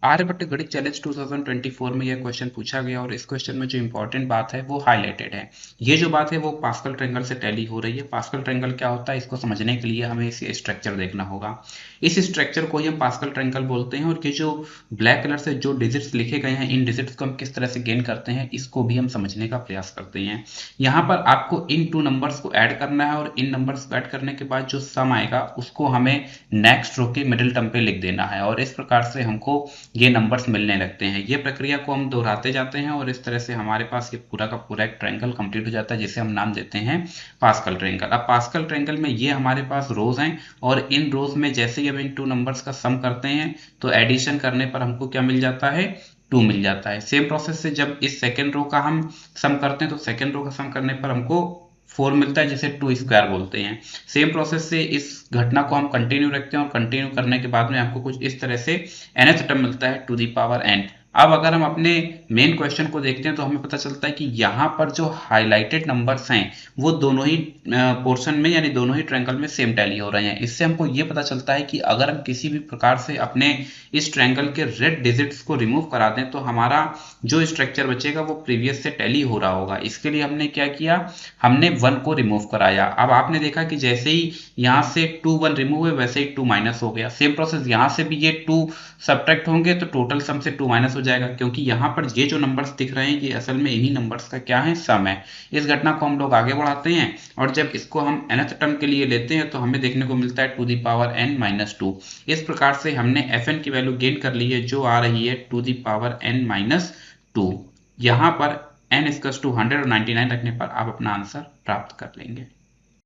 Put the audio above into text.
आर्यभट्ट गणित चैलेंज 2024 में यह क्वेश्चन पूछा गया और इस क्वेश्चन में जो इंपॉर्टेंट बात है वो हाईलाइटेड है। ये जो बात है वो पास्कल ट्रायंगल से टैली हो रही है। पास्कल ट्रायंगल क्या होता है इसको समझने के लिए हमें इसे स्ट्रक्चर देखना होगा। इस स्ट्रक्चर को ही हम पास्कल ट्रायंगल बोलते हैं और ये जो ब्लैक कलर से जो डिजिट्स लिखे गए हैं इन डिजिट्स को हम किस तरह से गेन करते हैं इसको भी हम समझने का प्रयास करते हैं। यहाँ पर आपको इन टू नंबर्स को ऐड करना है और इन नंबर्स को ऐड करने के बाद जो सम आएगा उसको हमें नेक्स्ट रो के मिडिल टर्म पे लिख देना है और इस प्रकार से हमको ये नंबर्स मिलने लगते हैं। ये प्रक्रिया को हम दोहराते जाते हैं और इस तरह से हमारे पास ये पूरा का पूरा एक ट्रायंगल कंप्लीट हो जाता है जिसे हम नाम देते हैं पास्कल ट्रायंगल। अब पास्कल ट्रायंगल में ये हमारे पास रोज हैं और इन रोज में जैसे ही हम इन टू नंबर्स का सम करते हैं तो एडिशन करने पर हमको क्या मिल जाता है, 2 मिल जाता है। सेम प्रोसेस से जब इस सेकेंड रो का हम सम करते हैं तो सेकेंड रो का सम करने पर हमको 4 मिलता है जिसे 2 स्क्वायर बोलते हैं। सेम प्रोसेस से इस घटना को हम कंटिन्यू रखते हैं और कंटिन्यू करने के बाद में आपको कुछ इस तरह से nth टर्म मिलता है टू द पावर n। अब अगर हम अपने मेन क्वेश्चन को देखते हैं तो हमें पता चलता है कि यहाँ पर जो हाईलाइटेड नंबर्स हैं वो दोनों ही पोर्शन में यानी दोनों ही ट्रायंगल में सेम टैली हो रहे हैं। इससे हमको ये पता चलता है कि अगर हम किसी भी प्रकार से अपने इस ट्रायंगल के रेड डिजिट्स को रिमूव करा दें तो हमारा जो स्ट्रक्चर बचेगा वो प्रीवियस से टैली हो रहा होगा। इसके लिए हमने क्या किया, हमने 1 को रिमूव कराया। अब आपने देखा कि जैसे ही यहाँ से 2 1 रिमूव हुए वैसे ही 2 माइनस हो गया। सेम प्रोसेस यहाँ से भी ये 2 सब्ट्रैक्ट होंगे तो टोटल सम से 2 माइनस हो जाएगा क्योंकि यहाँ पर ये जो नंबर्स दिख रहे हैं ये असल में इन्हीं नंबर्स का क्या है, सम है। इस घटना को हम लोग आगे बढ़ाते हैं और जब इसको हम nth टर्म के लिए लेते हैं तो हमें देखने को मिलता है to the power n minus 2। इस प्रकार से हमने fn की वैल्यू गेन कर ली है जो आ रही है to the power n minus 2। यहाँ पर n इक्वल्स टू 100 और 99 रखने पर आप अपना आंसर प्राप्त कर लेंगे।